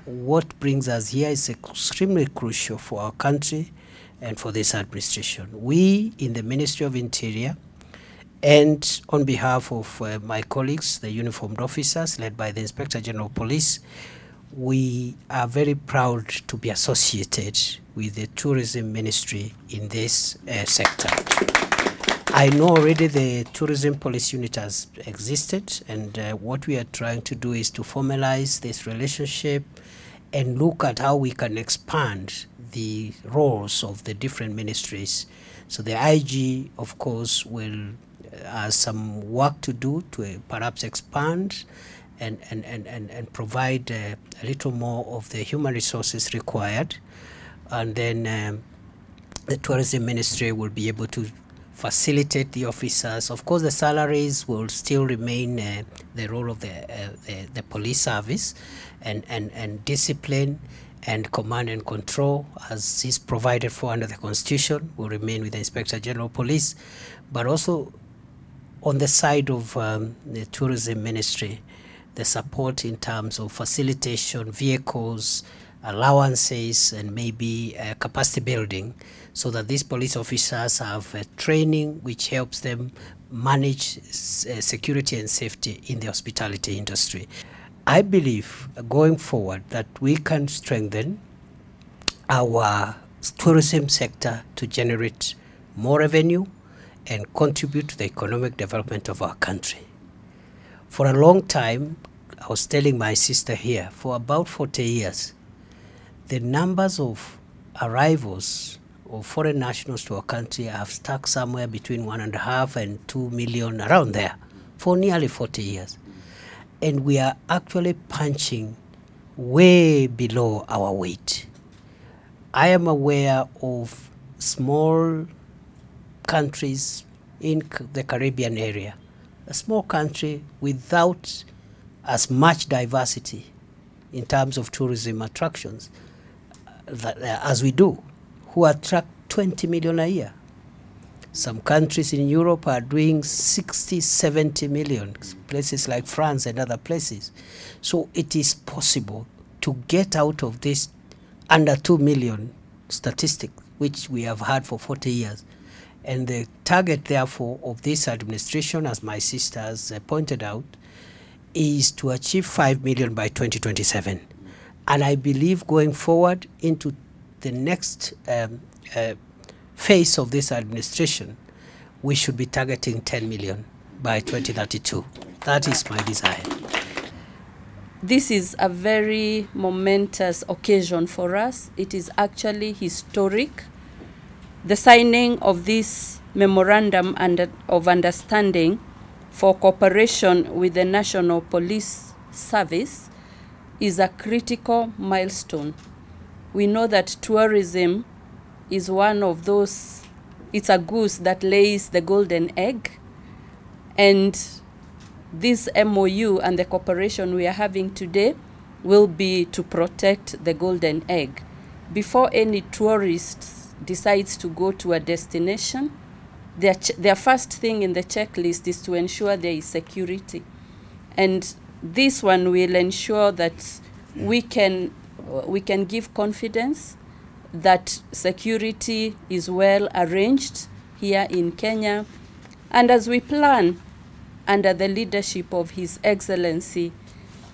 what brings us here is extremely crucial for our country and for this administration. We in the Ministry of Interior, and on behalf of my colleagues, the uniformed officers led by the Inspector General of Police, we are very proud to be associated with the tourism ministry in this sector. I know already the tourism police unit has existed, and what we are trying to do is to formalize this relationship and look at how we can expand the roles of the different ministries. So the IG, of course, will has some work to do to perhaps expand and provide a little more of the human resources required. And then the tourism ministry will be able to facilitate the officers. Of course, the salaries will still remain the role of the police service, and discipline and command and control, as is provided for under the Constitution, will remain with the Inspector General of Police. But also on the side of the tourism ministry, the support in terms of facilitation, vehicles, allowances, and maybe capacity building, so that these police officers have training which helps them manage security and safety in the hospitality industry. I believe going forward that we can strengthen our tourism sector to generate more revenue and contribute to the economic development of our country. For a long time, I was telling my sister here, for about 40 years, the numbers of arrivals of foreign nationals to our country have stuck somewhere between 1.5 and 2 million, around there, for nearly 40 years. And we are actually punching way below our weight. I am aware of small countries in the Caribbean area, a small country without as much diversity in terms of tourism attractions as we do, who attract 20 million a year. Some countries in Europe are doing 60, 70 million, places like France and other places. So it is possible to get out of this under 2 million statistic, which we have had for 40 years. And the target, therefore, of this administration, as my sister has pointed out, is to achieve 5 million by 2027. And I believe going forward into the next phase of this administration, we should be targeting 10 million by 2032. That is my desire. This is a very momentous occasion for us. It is actually historic. The signing of this memorandum of understanding for cooperation with the National Police Service is a critical milestone. We know that tourism is one of those, it's a goose that lays the golden egg. And this MoU and the cooperation we are having today will be to protect the golden egg. Before any tourist decides to go to a destination, their first thing in the checklist is to ensure there is security. And this one will ensure that we can give confidence that security is well arranged here in Kenya. And as we plan under the leadership of His Excellency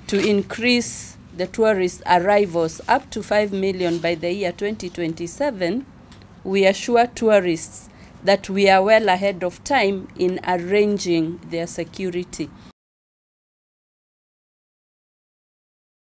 to increase the tourist arrivals up to 5 million by the year 2027, we assure tourists that we are well ahead of time in arranging their security.